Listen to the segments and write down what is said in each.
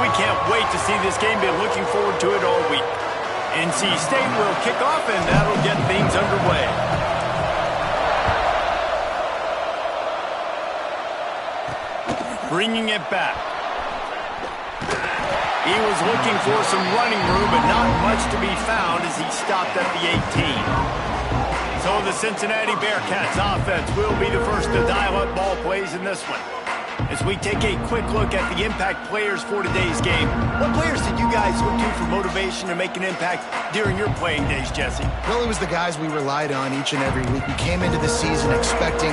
we can't wait to see this game. Been looking forward to it all week. NC State will kick off, and that'll get things underway. Bringing it back. He was looking for some running room, but not much to be found as he stopped at the 18. So the Cincinnati Bearcats offense will be the first to dial up ball plays in this one. As we take a quick look at the impact players for today's game, what players did you guys look to for motivation to make an impact during your playing days, Jesse? Well, it was the guys we relied on each and every week. We came into the season expecting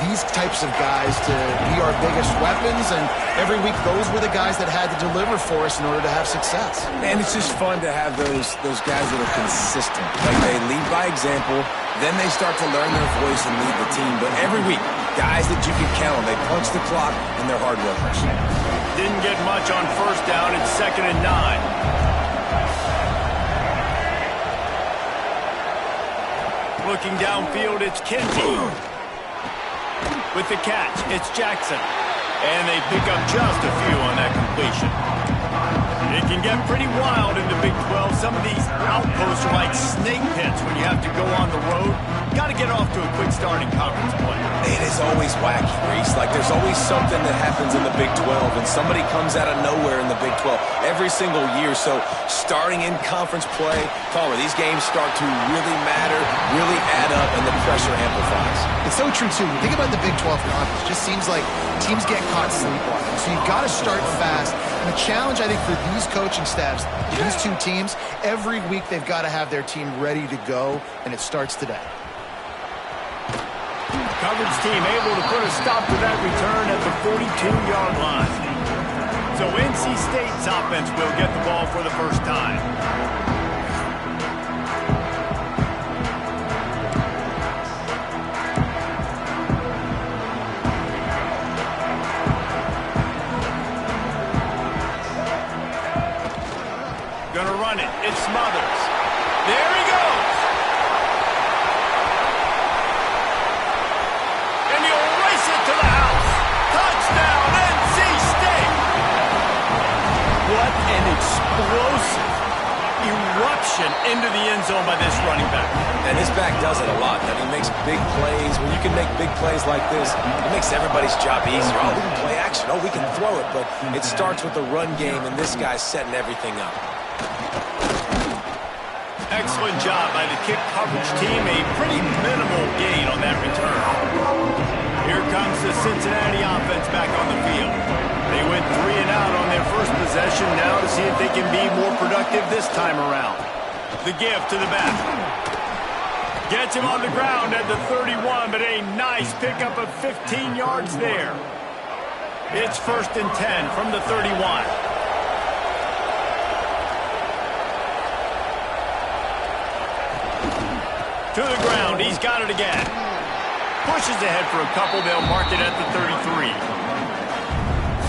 these types of guys to be our biggest weapons, and every week those were the guys that had to deliver for us in order to have success. And it's just fun to have those guys that are consistent. Like, they lead by example, then they start to learn their voice and lead the team. But every week, guys that you can count on, they punch the clock, and they're hard workers. Didn't get much on first down. It's 2nd and 9. Looking downfield, it's CINCY. With the catch, it's Jackson. And they pick up just a few on that completion. It can get pretty wild in the Big 12. Some of these outposts are like snake pits when you have to go on the road. Got to get off to a quick start in conference play. It is always wacky, Reese. Like, there's always something that happens in the Big 12, and somebody comes out of nowhere in the Big 12 every single year. So starting in conference play, Palmer, these games start to really matter, really add up, and the pressure amplifies. It's so true, too. Think about the Big 12 conference. It just seems like teams get caught sleepwalking. So you've got to start fast. And the challenge, I think, for these coaching staffs, these two teams, every week they've got to have their team ready to go, and it starts today. Coverage team able to put a stop to that return at the 42-yard line. So NC State's offense will get the ball for the first time. Gonna run it. It's Smothers. There he goes. And he'll race it to the house. Touchdown, NC State. What an explosive eruption into the end zone by this running back. And this back does it a lot. I mean, he makes big plays. When you can make big plays like this, it makes everybody's job easier. Oh, we can play action. Oh, we can throw it. But it starts with the run game, and this guy's setting everything up. Excellent job by the kick coverage team. A pretty minimal gain on that return. Here comes the Cincinnati offense back on the field. They went 3 and out on their first possession. Now to see if they can be more productive this time around. The give to the back. Gets him on the ground at the 31, but a nice pickup of 15 yards there. It's 1st and 10 from the 31. To the ground, he's got it again. Pushes ahead for a couple, they'll mark it at the 33.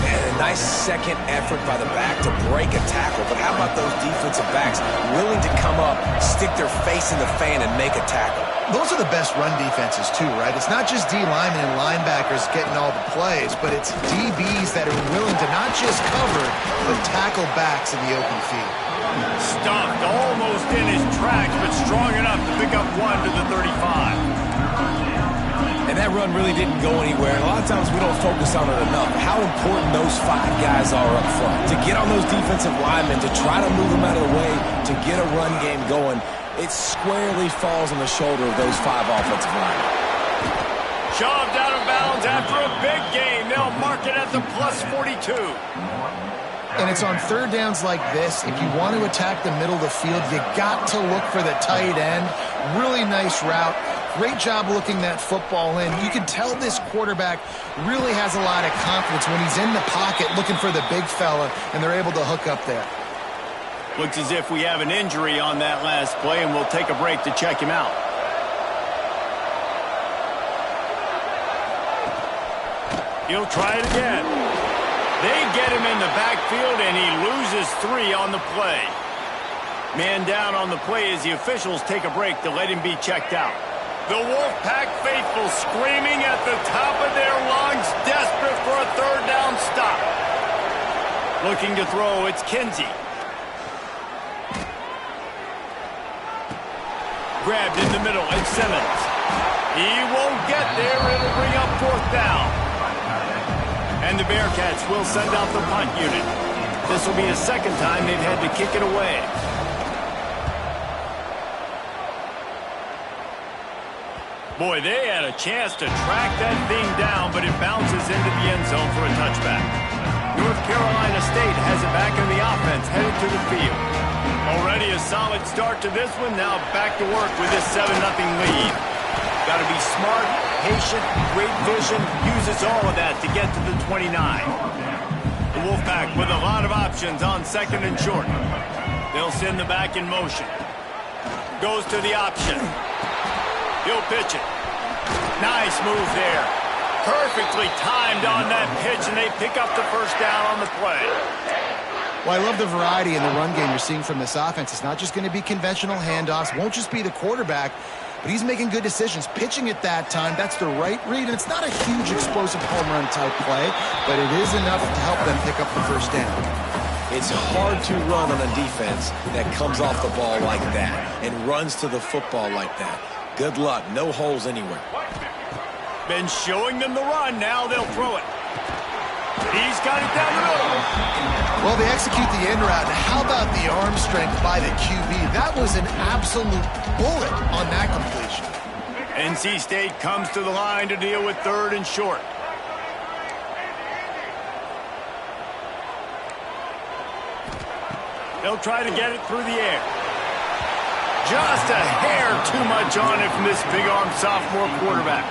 And a nice second effort by the back to break a tackle. But how about those defensive backs willing to come up, stick their face in the fan, and make a tackle? Those are the best run defenses, too, right? It's not just D linemen and linebackers getting all the plays, but it's DBs that are willing to not just cover, but tackle backs in the open field. Stuffed almost in his tracks, but strong enough to pick up 1 to the 35. And that run really didn't go anywhere. And a lot of times we don't focus on it enough. How important those 5 guys are up front. To get on those defensive linemen, to try to move them out of the way, to get a run game going, it squarely falls on the shoulder of those 5 offensive linemen. Shoved out of bounds after a big gain. They'll mark it at the plus 42. And it's on third downs like this. If you want to attack the middle of the field, you got to look for the tight end. Really nice route. Great job looking that football in. You can tell this quarterback really has a lot of confidence when he's in the pocket looking for the big fella, and they're able to hook up there. Looks as if we have an injury on that last play, and we'll take a break to check him out. He'll try it again. They get him in the backfield, and he loses 3 on the play. Man down on the play as the officials take a break to let him be checked out. The Wolfpack faithful screaming at the top of their lungs, desperate for a third down stop. Looking to throw, it's CINCY. Grabbed in the middle, it's Simmons. He won't get there. It'll bring up 4th down. And the Bearcats will send out the punt unit. This will be the second time they've had to kick it away. Boy, they had a chance to track that thing down, but it bounces into the end zone for a touchback. North Carolina State has it back in the offense, headed to the field. Already a solid start to this one. Now back to work with this 7-0 lead. Got to be smart, patient, great vision. Uses all of that to get to the 29. The Wolfpack with a lot of options on 2nd and short. They'll send the back in motion. Goes to the option. He'll pitch it. Nice move there. Perfectly timed on that pitch, and they pick up the 1st down on the play. Well, I love the variety in the run game you're seeing from this offense. It's not just going to be conventional handoffs. Won't just be the quarterback, but he's making good decisions. Pitching at that time, that's the right read, and it's not a huge explosive home run type play, but it is enough to help them pick up the 1st down. It's hard to run on a defense that comes off the ball like that and runs to the football like that. Good luck. No holes anywhere. Been showing them the run. Now they'll throw it. He's got it down the middle. Well, they execute the end route. How about the arm strength by the QB? That was an absolute bullet on that completion. NC State comes to the line to deal with 3rd and short. They'll try to get it through the air. Just a hair too much on it from this big-arm sophomore quarterback.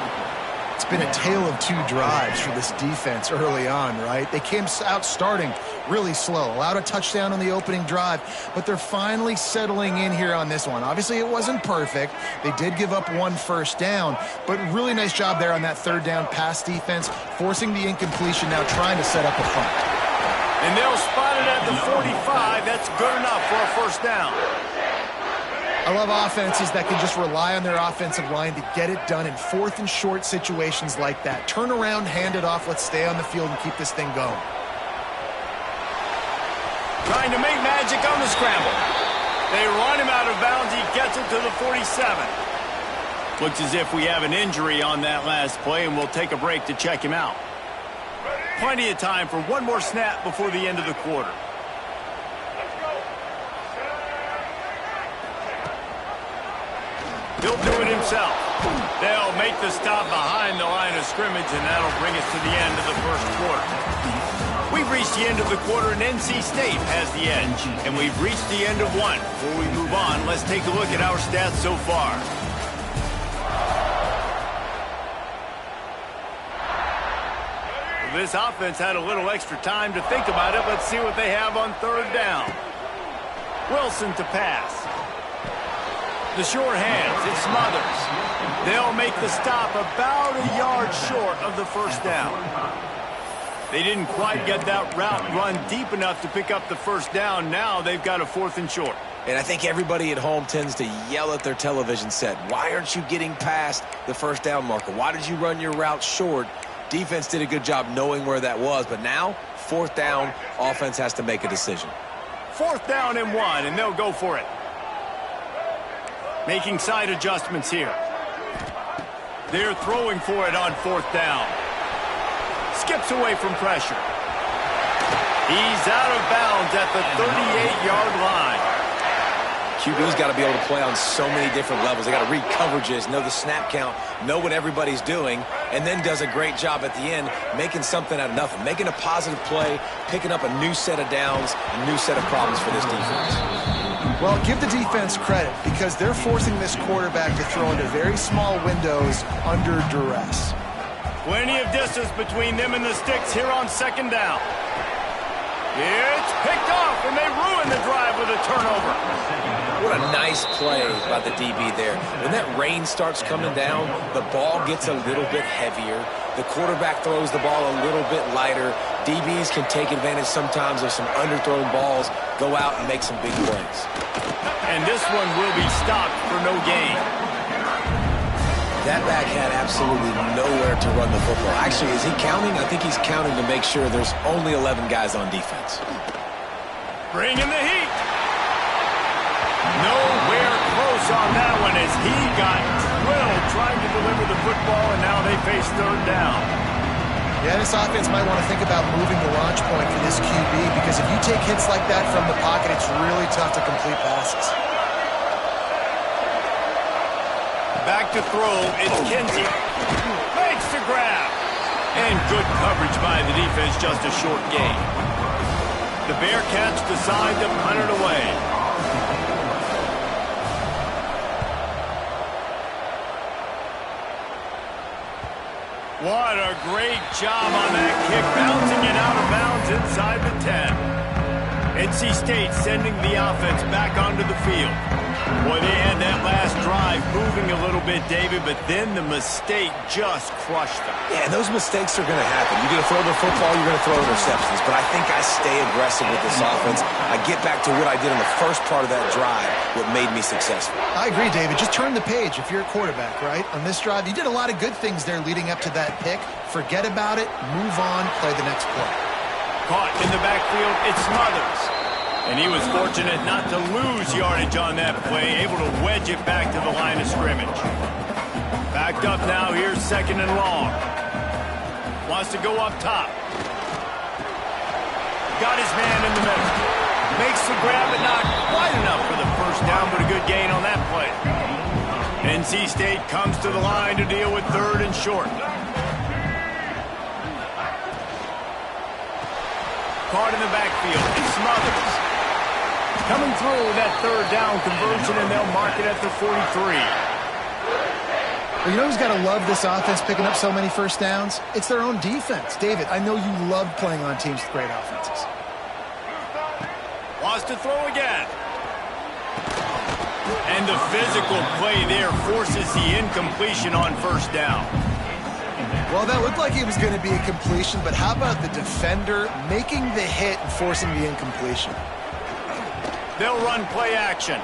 It's been a tale of 2 drives for this defense early on, right? They came out starting really slow, allowed a touchdown on the opening drive, but they're finally settling in here on this one. Obviously, it wasn't perfect. They did give up 1 1st down, but really nice job there on that 3rd down pass defense, forcing the incompletion, now trying to set up a punt. And they'll spot it at the 45. That's good enough for a 1st down. I love offenses that can just rely on their offensive line to get it done in 4th and short situations like that. Turn around, hand it off, let's stay on the field and keep this thing going. Trying to make magic on the scramble. They run him out of bounds. He gets it to the 47. Looks as if we have an injury on that last play, and we'll take a break to check him out. Plenty of time for one more snap before the end of the quarter. He'll do it himself. They'll make the stop behind the line of scrimmage, and that'll bring us to the end of the 1st quarter. We've reached the end of the quarter, and NC State has the edge. And we've reached the end of one. Before we move on, let's take a look at our stats so far. This offense had a little extra time to think about it. Let's see what they have on 3rd down. Wilson to pass. The short hands, it's Smothers. They'll make the stop about a yard short of the 1st down. They didn't quite get that route run deep enough to pick up the 1st down. Now they've got a 4th and short. And I think everybody at home tends to yell at their television set. Why aren't you getting past the 1st down marker? Why did you run your route short? Defense did a good job knowing where that was, but now 4th down, offense has to make a decision. 4th down and 1, and they'll go for it. Making side adjustments here. They're throwing for it on 4th down. Skips away from pressure. He's out of bounds at the 38-yard line. QB's got to be able to play on so many different levels. They got to read coverages, know the snap count, know what everybody's doing, and then does a great job at the end making something out of nothing, making a positive play, picking up a new set of downs, a new set of problems for this defense. Well, give the defense credit because they're forcing this quarterback to throw into very small windows under duress. Plenty of distance between them and the sticks here on 2nd down. It's picked off, and they ruin the drive with a turnover. What a nice play by the DB there. When that rain starts coming down, the ball gets a little bit heavier. The quarterback throws the ball a little bit lighter. DBs can take advantage sometimes of some underthrown balls, go out and make some big plays. And this one will be stopped for no gain. That back had absolutely nowhere to run the football. Actually, is he counting? I think he's counting to make sure there's only 11 guys on defense. Bringing the heat. Nowhere close on that one as he got drilled trying to deliver the football, and now they face third down. Yeah, this offense might want to think about moving the launch point for this QB because if you take hits like that from the pocket, it's really tough to complete passes. Back to throw, it's CINCY. Makes the grab. And good coverage by the defense, just a short gain. The Bearcats decide to punt it away. What a great job on that kick, bouncing it out of bounds inside the 10. NC State sending the offense back onto the field. Boy, they had that last drive moving a little bit, David, but then the mistake just crushed them. Yeah, those mistakes are going to happen. You're going to throw the football, you're going to throw interceptions. But I think I stay aggressive with this offense. I get back to what I did in the first part of that drive, what made me successful. I agree, David. Just turn the page if you're a quarterback, right? On this drive, you did a lot of good things there leading up to that pick. Forget about it, move on, play the next play. Caught in the backfield, it's Smothers. And he was fortunate not to lose yardage on that play, able to wedge it back to the line of scrimmage. Backed up now, here's second and long. Wants to go up top. Got his man in the middle. Makes the grab, but not quite enough for the first down, but a good gain on that play. NC State comes to the line to deal with third and short. Caught in the backfield, it's Smothers. Coming through that third down conversion, and they'll mark it at the 43. Well, you know who's got to love this offense picking up so many first downs? It's their own defense. David, I know you love playing on teams with great offenses. Wants to throw again. And the physical play there forces the incompletion on first down. Well, that looked like it was going to be a completion, but how about the defender making the hit and forcing the incompletion? They'll run play action.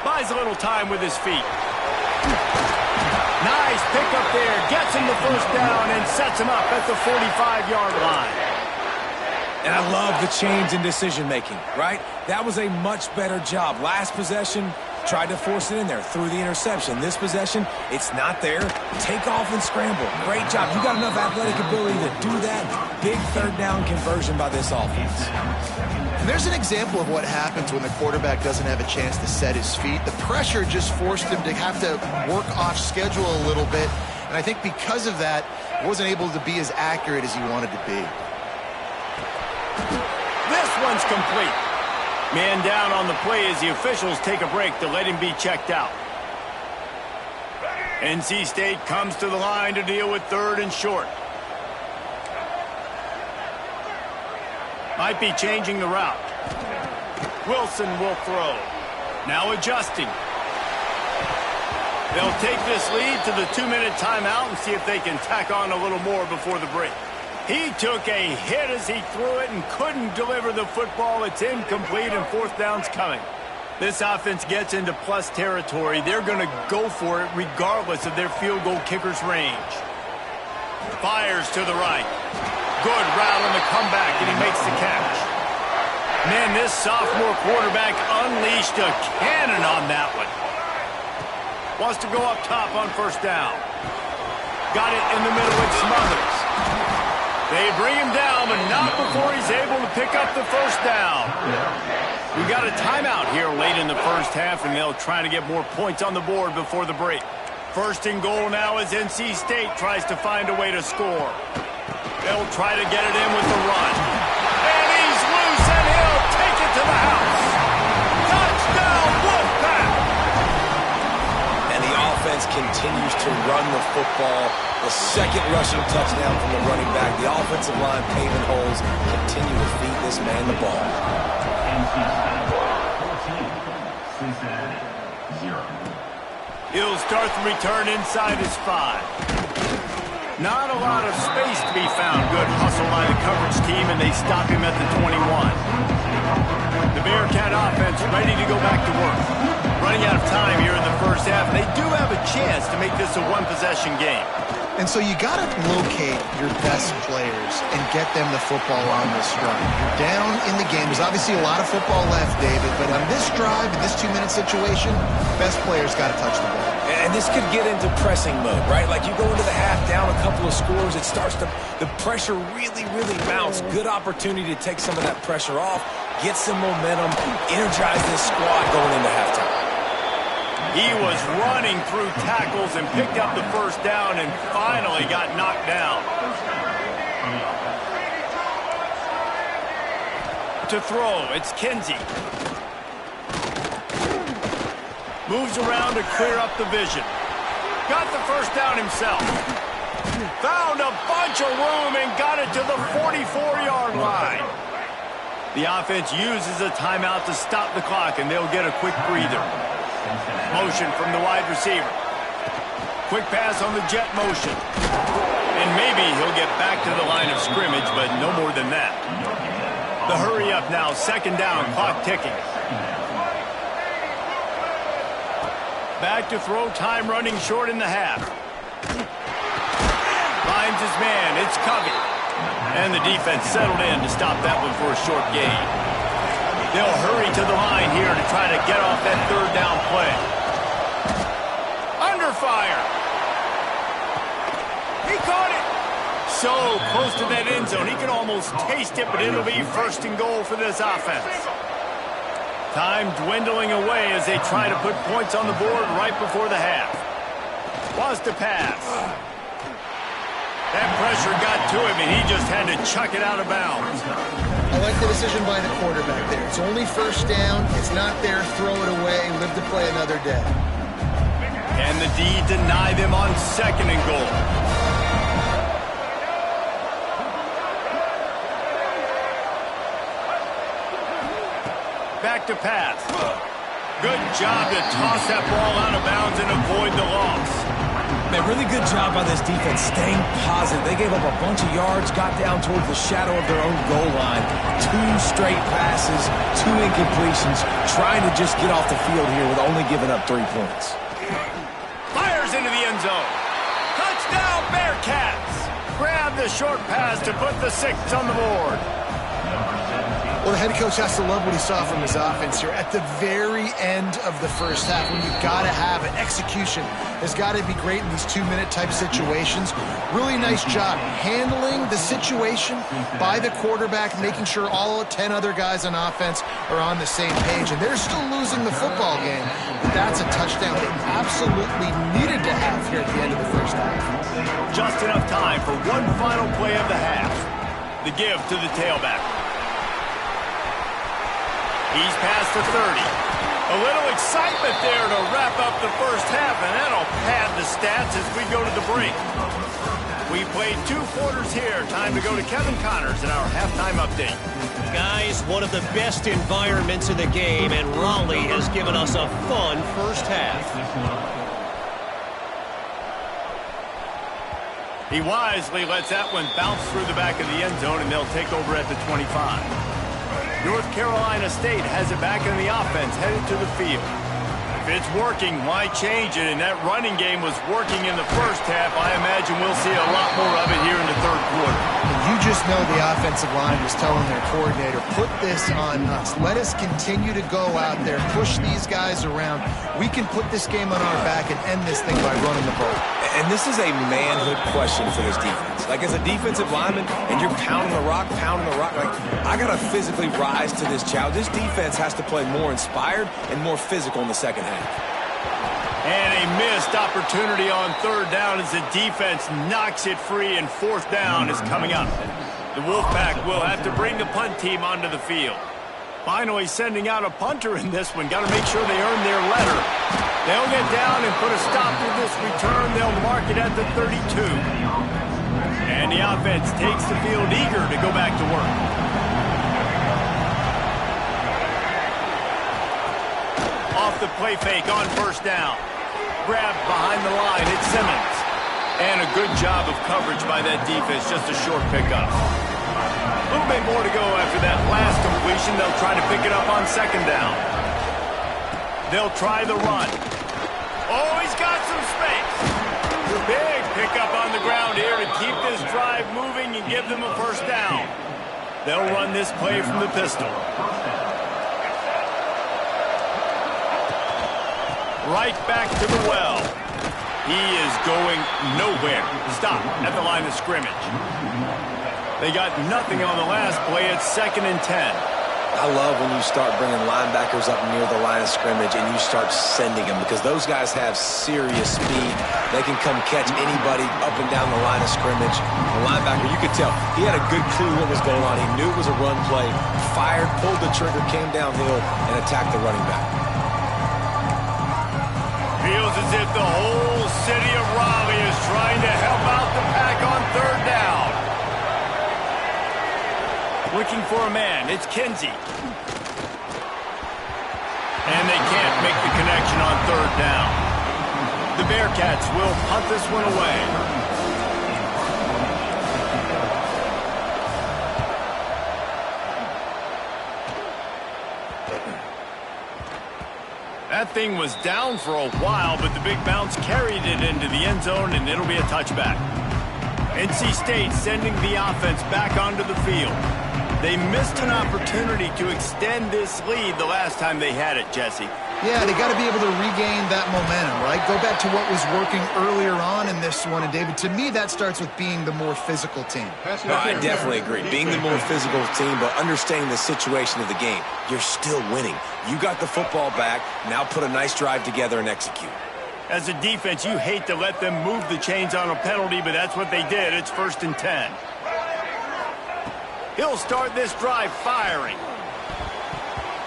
Buys a little time with his feet. Nice pickup there. Gets him the first down and sets him up at the 45-yard line. And I love the change in decision-making, right? That was a much better job. Last possession, tried to force it in there, threw the interception. This possession, it's not there. Take off and scramble. Great job. You got enough athletic ability to do that. Big third down conversion by this offense. And there's an example of what happens when the quarterback doesn't have a chance to set his feet. The pressure just forced him to have to work off schedule a little bit. And I think because of that, he wasn't able to be as accurate as he wanted to be. This one's complete. Man down on the play as the officials take a break to let him be checked out. NC State comes to the line to deal with third and short. Might be changing the route. Wilson will throw. Now adjusting. They'll take this lead to the 2-minute timeout and see if they can tack on a little more before the break. He took a hit as he threw it and couldn't deliver the football. It's incomplete and fourth down's coming. This offense gets into plus territory. They're going to go for it regardless of their field goal kicker's range. Fires to the right. Good route on the comeback, and he makes the catch. Man, this sophomore quarterback unleashed a cannon on that one. Wants to go up top on first down. Got it in the middle with Smothers. They bring him down, but not before he's able to pick up the first down. We got a timeout here late in the first half, and they'll try to get more points on the board before the break. First and goal now as NC State tries to find a way to score. They'll try to get it in with the run. And he's loose, and he'll take it to the house. Touchdown, Wolfpack! And the offense continues to run the football. The second rushing touchdown from the running back. The offensive line paving holes. Continue to feed this man the ball. He'll start the return inside his 5. Not a lot of space to be found. Good hustle by the coverage team, and they stop him at the 21. The Bearcat offense ready to go back to work. Running out of time here in the first half. They do have a chance to make this a one-possession game. And so you got to locate your best players and get them the football on this drive. You're down in the game. There's obviously a lot of football left, David, but on this drive, in this 2-minute situation, best players got to touch the ball. And this could get into pressing mode, right? Like you go into the half down a couple of scores, it starts to, the pressure really mounts. Good opportunity to take some of that pressure off, get some momentum, energize this squad going into halftime. He was running through tackles and picked up the first down and finally got knocked down. To throw, it's CINCY. Moves around to clear up the vision. Got the first down himself. Found a bunch of room and got it to the 44-yard line. The offense uses a timeout to stop the clock, and they'll get a quick breather. Motion from the wide receiver. Quick pass on the jet motion. And maybe he'll get back to the line of scrimmage, but no more than that. The hurry up now, second down, clock ticking. Back to throw, time running short in the half. Finds his man, it's Covey. And the defense settled in to stop that one for a short gain. They'll hurry to the line here to try to get off that third down play. Under fire. He caught it. So close to that end zone, he can almost taste it, but it'll be first and goal for this offense. Time dwindling away as they try to put points on the board right before the half. Was to pass. That pressure got to him, and he just had to chuck it out of bounds. I like the decision by the quarterback there. It's only first down. It's not there. Throw it away. Live to play another day. And the D deny them on second and goal. Back to pass. Good job to toss that ball out of bounds and avoid the loss. Man, really good job by this defense staying positive. They gave up a bunch of yards, got down towards the shadow of their own goal line. 2 straight passes, 2 incompletions, trying to just get off the field here with only giving up 3 points. Fires into the end zone. Touchdown, Bearcats. Grab the short pass to put the 6 on the board. Well, the head coach has to love what he saw from his offense here at the very end of the first half, when you've got to have an execution. Has got to be great in these 2-minute type situations. Really nice job handling the situation by the quarterback, making sure all 10 other guys on offense are on the same page. And they're still losing the football game, but that's a touchdown they absolutely needed to have here at the end of the first half. Just enough time for one final play of the half. The give to the tailback. He's past the 30. A little excitement there to wrap up the first half, and that'll pad the stats as we go to the break. We played 2 quarters here. Time to go to Kevin Connors in our halftime update. Guys, one of the best environments in the game, and Raleigh has given us a fun first half. He wisely lets that one bounce through the back of the end zone, and they'll take over at the 25. North Carolina State has it back in the offense, headed to the field. If it's working, why change it? And that running game was working in the first half. I imagine we'll see a lot more of it here in the third quarter. You just know the offensive line was telling their coordinator, put this on us. Let us continue to go out there, push these guys around. We can put this game on our back and end this thing by running the ball. And this is a manhood question for this defense. Like, as a defensive lineman, and you're pounding the rock, like, I got to physically rise to this challenge. This defense has to play more inspired and more physical in the second half. And a missed opportunity on third down as the defense knocks it free, and fourth down is coming up. The Wolfpack will have to bring the punt team onto the field. Finally sending out a punter in this one. Got to make sure they earn their letter. They'll get down and put a stop to this return. They'll mark it at the 32. And the offense takes the field eager to go back to work. Off the play fake on first down. Grabbed behind the line. It's Simmons. And a good job of coverage by that defense. Just a short pickup. A little bit more to go after that last completion. They'll try to pick it up on second down. They'll try the run. Oh, he's got some space. Big pickup on the ground here to keep this drive moving and give them a first down. They'll run this play from the pistol. Right back to the well. He is going nowhere. Stop at the line of scrimmage. They got nothing on the last play. It's 2nd and 10. I love when you start bringing linebackers up near the line of scrimmage and you start sending them, because those guys have serious speed. They can come catch anybody up and down the line of scrimmage. The linebacker, you could tell, he had a good clue what was going on. He knew it was a run play, fired, pulled the trigger, came downhill, and attacked the running back. Feels as if the whole city of Raleigh is trying to help out the pack on 3rd down. Looking for a man, it's CINCY. And they can't make the connection on 3rd down. The Bearcats will punt this one away. That thing was down for a while, but the big bounce carried it into the end zone, and it'll be a touchback. NC State sending the offense back onto the field. They missed an opportunity to extend this lead the last time they had it, Jesse. Yeah, they got to be able to regain that momentum, right? Go back to what was working earlier on in this one. And, David, to me, that starts with being the more physical team. No, I definitely agree. Being the more physical team, but understanding the situation of the game. You're still winning. You got the football back. Now put a nice drive together and execute. As a defense, you hate to let them move the chains on a penalty, but that's what they did. It's 1st and 10. He'll start this drive firing.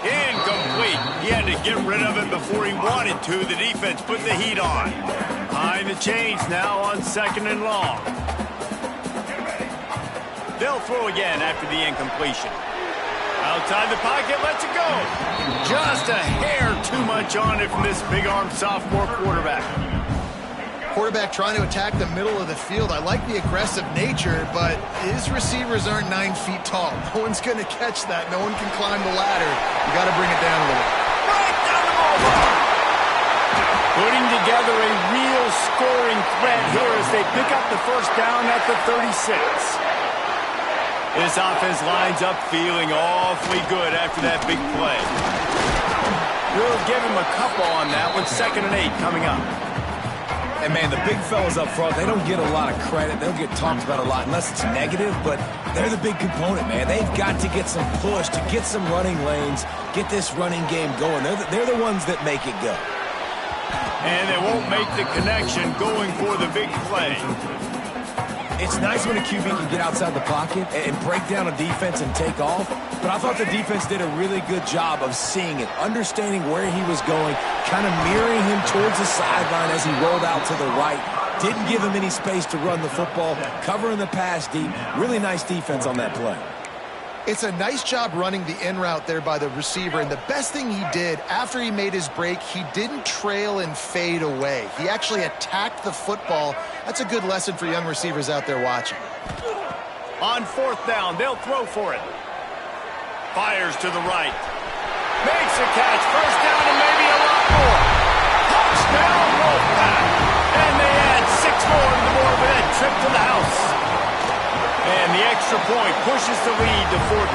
Incomplete. He had to get rid of it before he wanted to. The defense put the heat on. Behind the chains now on 2nd and long. They'll throw again after the incompletion. Outside the pocket, lets it go. Just a hair too much on it from this big-armed sophomore quarterback. Quarterback trying to attack the middle of the field. I like the aggressive nature, but his receivers aren't 9 feet tall. No one's going to catch that. No one can climb the ladder. You got to bring it down a little. Right down the ball. Putting together a real scoring threat here as they pick up the first down at the 36. This offense lines up feeling awfully good after that big play. We'll give him a couple on that one. 2nd and 8 coming up. And, man, the big fellas up front, they don't get a lot of credit. They don't get talked about a lot unless it's negative, but they're the big component, man. They've got to get some push, to get some running lanes, get this running game going. They're the ones that make it go. And they won't make the connection going for the big play. It's nice when a QB can get outside the pocket and break down a defense and take off, but I thought the defense did a really good job of seeing it, understanding where he was going, kind of mirroring him towards the sideline as he rolled out to the right. Didn't give him any space to run the football, covering the pass deep. Really nice defense on that play. It's a nice job running the in route there by the receiver, and the best thing he did after he made his break, he didn't trail and fade away. He actually attacked the football. That's a good lesson for young receivers out there watching. On 4th down, they'll throw for it. Fires to the right. Makes a catch. First down and maybe a lot more. Touchdown, Wolfpack. And they add 6 more to the board with that trip to the house. And the extra point pushes the lead to 14.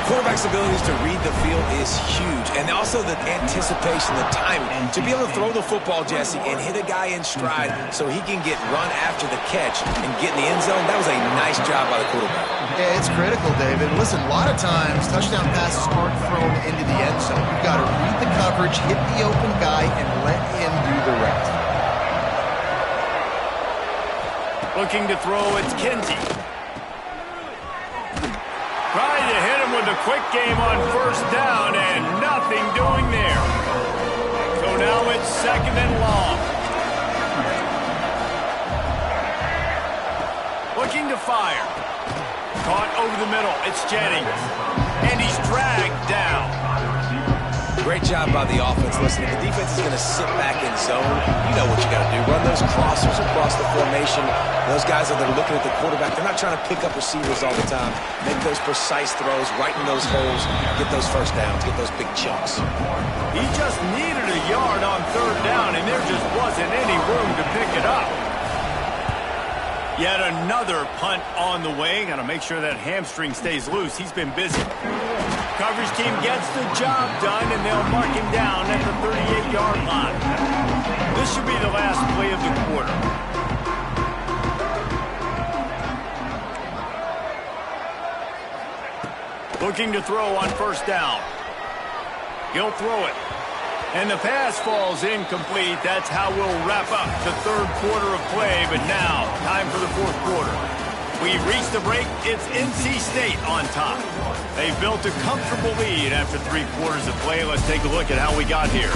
Quarterback's abilities to read the field is huge, and also the anticipation, the timing. To be able to throw the football, Jesse, and hit a guy in stride so he can get run after the catch and get in the end zone, that was a nice job by the quarterback. Yeah, it's critical, David. Listen, a lot of times touchdown passes aren't thrown into the end zone. You've got to read the coverage, hit the open guy, and let him do the rest. Looking to throw, it's CINCY. Trying to hit him with a quick game on 1st down, and nothing doing there. So now it's 2nd and long. Looking to fire. Caught over the middle. It's Jennings. And he's dragged down. Great job by the offense. Listen, if the defense is going to sit back in zone, you know what you got to do. Run those crossers across the formation. Those guys that are looking at the quarterback, they're not trying to pick up receivers all the time. Make those precise throws, right in those holes, get those first downs, get those big chunks. He just needed a yard on third down, and there just wasn't any room to pick it up. Yet another punt on the way. Got to make sure that hamstring stays loose. He's been busy. Coverage team gets the job done, and they'll mark him down at the 38-yard line. This should be the last play of the quarter. Looking to throw on first down. He'll throw it. And the pass falls incomplete. That's how we'll wrap up the third quarter of play. But now, time for the fourth quarter. We've reached the break. It's NC State on top. They've built a comfortable lead after 3 quarters of play. Let's take a look at how we got here.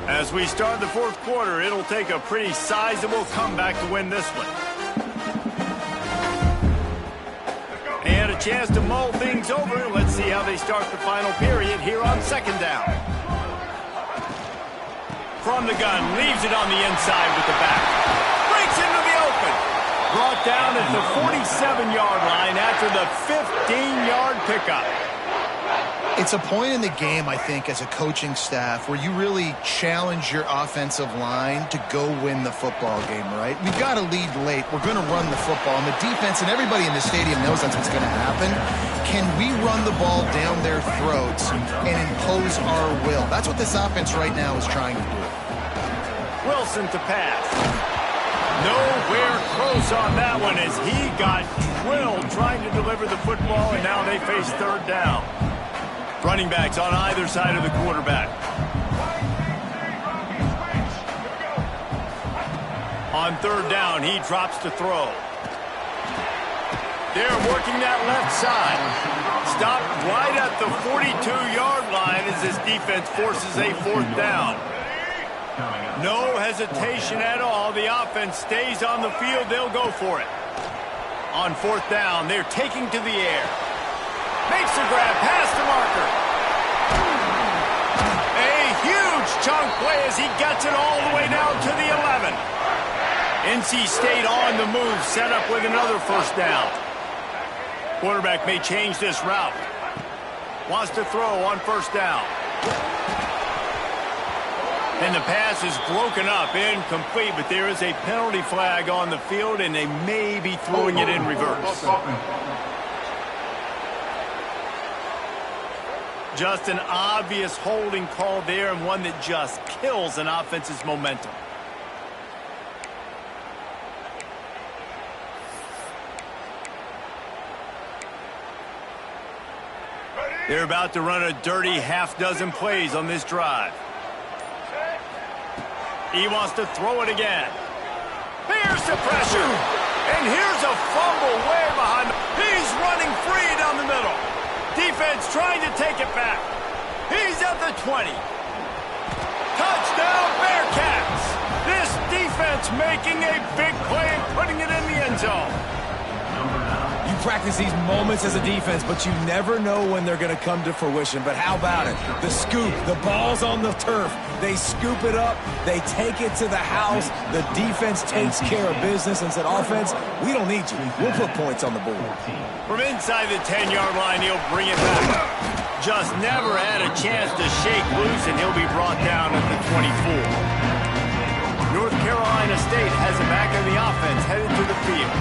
As we start the fourth quarter, it'll take a pretty sizable comeback to win this one. And a chance to mull things over. Let's see how they start the final period here on second down. From the gun, leaves it on the inside with the back. Breaks into the open. Brought down at the 47-yard line after the 15-yard pickup. It's a point in the game, I think, as a coaching staff where you really challenge your offensive line to go win the football game, right? We've got to lead late. We're going to run the football. And the defense and everybody in the stadium knows that's what's going to happen. Can we run the ball down their throats and impose our will? That's what this offense right now is trying to do. Wilson to pass. Nowhere close on that one as he got drilled trying to deliver the football, and now they face third down. Running backs on either side of the quarterback. On third down, he drops to throw. They're working that left side. Stopped right at the 42-yard line as this defense forces a fourth down. No hesitation at all. The offense stays on the field. They'll go for it. On fourth down, they're taking to the air. Makes the grab, pass to Marker. A huge chunk play as he gets it all the way down to the 11. NC State on the move, set up with another first down. Quarterback may change this route. Wants to throw on first down. And the pass is broken up, incomplete, but there is a penalty flag on the field, and they may be throwing it in reverse. Just an obvious holding call there, and one that just kills an offense's momentum. They're about to run a dirty half-dozen plays on this drive. He wants to throw it again. Here's the pressure. And here's a fumble way behind him. He's running free down the middle. Defense trying to take it back. He's at the 20. Touchdown, Bearcats. This defense making a big play and putting it in the end zone. You practice these moments as a defense, but you never know when they're going to come to fruition. But how about it? The scoop, the ball's on the turf. They scoop it up. They take it to the house. The defense takes care of business and said, offense, we don't need you. We'll put points on the board. From inside the 10-yard line, he'll bring it back. Just never had a chance to shake loose, and he'll be brought down at the 24. North Carolina State has him back in the offense, headed to the field.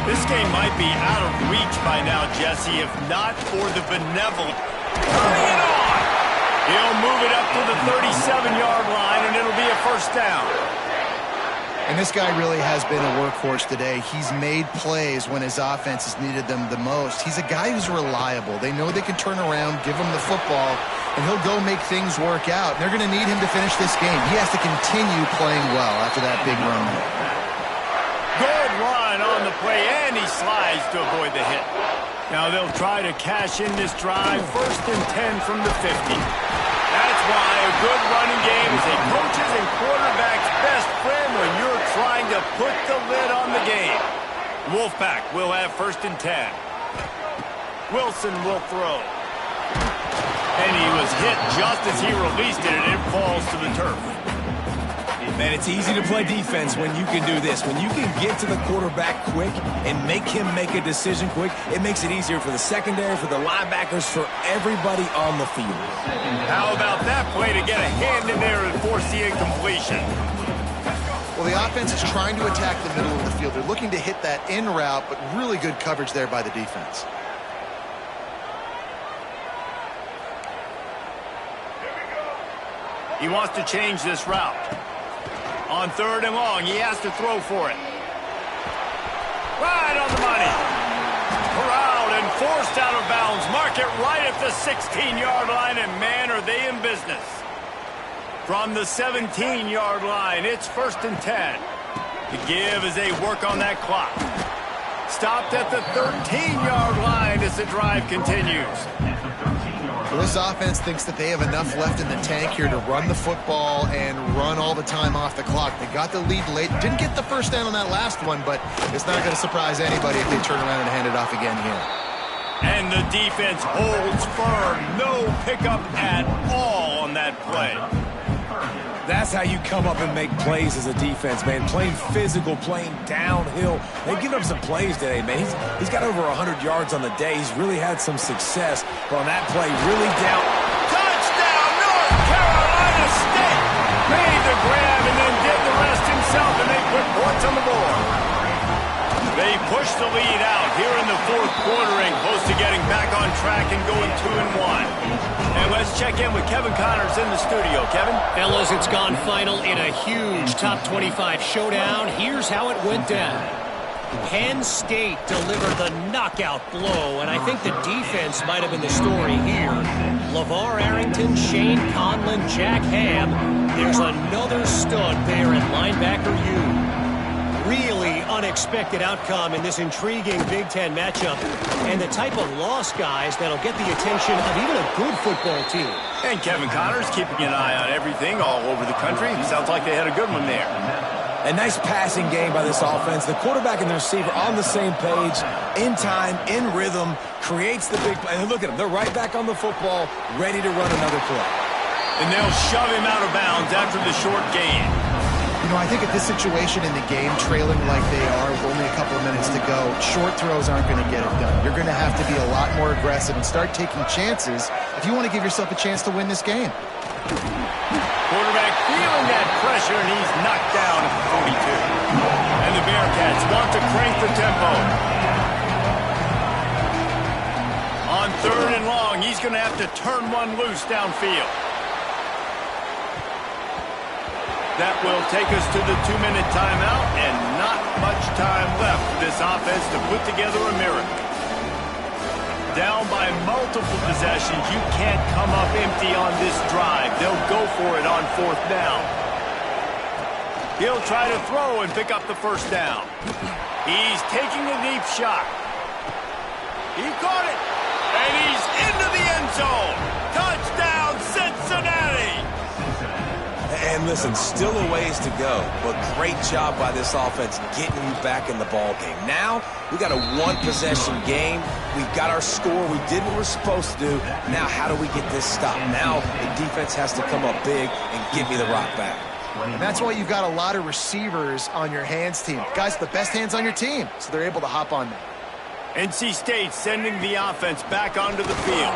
This game might be out of reach by now, Jesse, if not for the benevolent. Turning it on! He'll move it up to the 37-yard line, and it'll be a first down. And this guy really has been a workhorse today. He's made plays when his offense has needed them the most. He's a guy who's reliable. They know they can turn around, give him the football, and he'll go make things work out. And they're going to need him to finish this game. He has to continue playing well after that big run. Good run on the play, and he slides to avoid the hit. Now they'll try to cash in this drive. 1st and 10 from the 50. That's why a good running game is a coach's and quarterback's best friend when you're trying to put the lid on the game. Wolfpack will have 1st and 10. Wilson will throw. And he was hit just as he released it, and it falls to the turf. Man, it's easy to play defense when you can do this. When you can get to the quarterback quick and make him make a decision quick, it makes it easier for the secondary, for the linebackers, for everybody on the field. How about that play to get a hand in there and force the incompletion? Well, the offense is trying to attack the middle of the field. They're looking to hit that in route, but really good coverage there by the defense. He wants to change this route. On 3rd and long, he has to throw for it. Right on the money. Corralled and forced out of bounds. Mark it right at the 16-yard line, and man, are they in business. From the 17-yard line, it's 1st and 10. The give as they work on that clock. Stopped at the 13-yard line as the drive continues. Well, this offense thinks that they have enough left in the tank here to run the football and run all the time off the clock. They got the lead late. Didn't get the 1st down on that last one, but it's not going to surprise anybody if they turn around and hand it off again here. And the defense holds firm. No pickup at all on that play. That's how you come up and make plays as a defense, man. Playing physical, playing downhill. They've given up some plays today, man. He's got over 100 yards on the day. He's really had some success. But on that play, really down. Touchdown, North Carolina State! Made the grab and then did the rest himself, and they put points on the board. They push the lead out here in the 4th quarter and close to getting back on track and going 2-1. And let's check in with Kevin Connors in the studio. Kevin? Fellas, it's gone final in a huge top 25 showdown. Here's how it went down. Penn State delivered the knockout blow, and I think the defense might have been the story here. LeVar Arrington, Shane Conlon, Jack Ham. There's another stud there at linebacker U. Really unexpected outcome in this intriguing Big Ten matchup, and the type of loss, guys, that'll get the attention of even a good football team. And Kevin Connors keeping an eye on everything all over the country. Sounds like they had a good one there. A nice passing game by this offense. The quarterback and the receiver on the same page, in time, in rhythm, creates the big play. And look at them. They're right back on the football, ready to run another play. And they'll shove him out of bounds after the short gain. You know, I think at this situation in the game, trailing like they are with only a couple of minutes to go, short throws aren't going to get it done. You're going to have to be a lot more aggressive and start taking chances if you want to give yourself a chance to win this game. Quarterback feeling that pressure, and he's knocked down at the 42. And the Bearcats want to crank the tempo. On 3rd and long, he's going to have to turn one loose downfield. That will take us to the 2-minute timeout, and not much time left for this offense to put together a miracle. Down by multiple possessions, you can't come up empty on this drive. They'll go for it on 4th down. He'll try to throw and pick up the 1st down. He's taking a deep shot. He caught it, and he's into the end zone. Touchdown, Cincinnati! And listen, still a ways to go, but great job by this offense getting you back in the ball game. Now, we got a 1-possession game. We've got our score. We did what we're supposed to do. Now, how do we get this stopped? Now, the defense has to come up big and give me the rock back. And that's why you've got a lot of receivers on your hands team. Guys, the best hands on your team, so they're able to hop on them. NC State sending the offense back onto the field.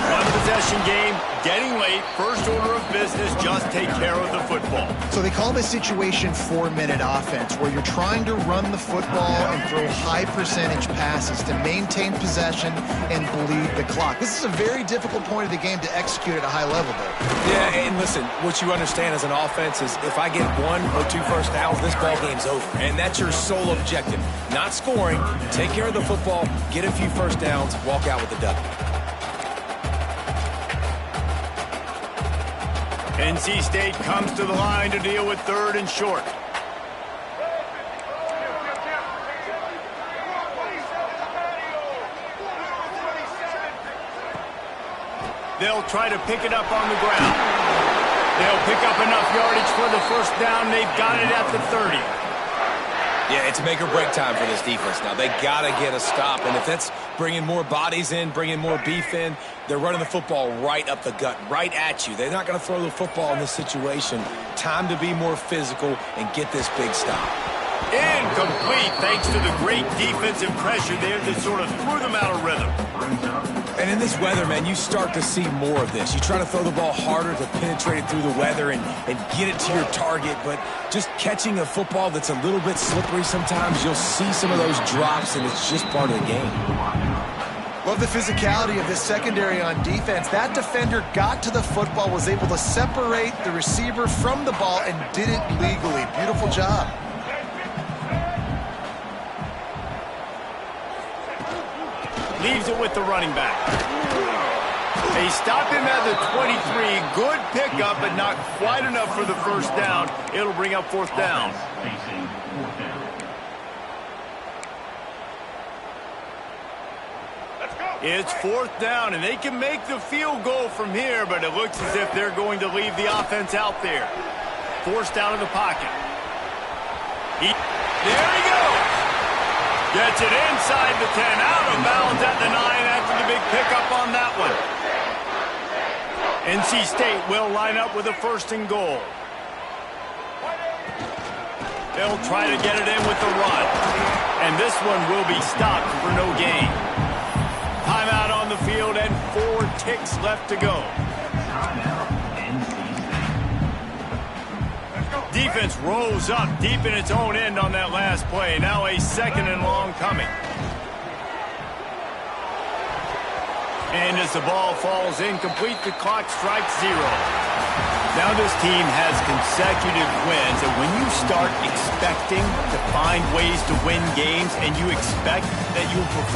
1-possession game, getting late, first order of business, just take care of the football. So they call this situation 4-minute offense, where you're trying to run the football and throw high-percentage passes to maintain possession and bleed the clock. This is a very difficult point of the game to execute at a high level, though. Yeah, and listen, what you understand as an offense is if I get 1 or 2 first downs, this ball game's over. And that's your sole objective. Not scoring, take care of the football, get a few first downs, walk out with a W. NC State comes to the line to deal with 3rd and short. They'll try to pick it up on the ground. They'll pick up enough yardage for the 1st down. They've got it at the 30. Yeah, it's make or break time for this defense now. They got to get a stop, and if that's bringing more bodies in, bringing more beef in, they're running the football right up the gut, right at you. They're not going to throw the football in this situation. Time to be more physical and get this big stop. Incomplete, thanks to the great defensive pressure there that sort of threw them out of rhythm. And in this weather, man, you start to see more of this. You try to throw the ball harder to penetrate it through the weather and get it to your target, but just catching a football that's a little bit slippery sometimes, you'll see some of those drops, and it's just part of the game. Love the physicality of this secondary on defense. That defender got to the football, was able to separate the receiver from the ball, and did it legally. Beautiful job. Leaves it with the running back. They stop him at the 23. Good pickup, but not quite enough for the first down. It'll bring up fourth down. It's fourth down, and they can make the field goal from here, but it looks as if they're going to leave the offense out there. Forced out of the pocket. There he goes. Gets it inside the 10, out of bounds at the 9 after the big pickup on that one. NC State will line up with a first and goal. They'll try to get it in with the run. And this one will be stopped for no gain. Timeout on the field and 4 ticks left to go. Defense rolls up deep in its own end on that last play. Now a second and long coming. And as the ball falls incomplete, the clock strikes 0. Now this team has consecutive wins, and when you start expecting to find ways to win games and you expect that you'll perform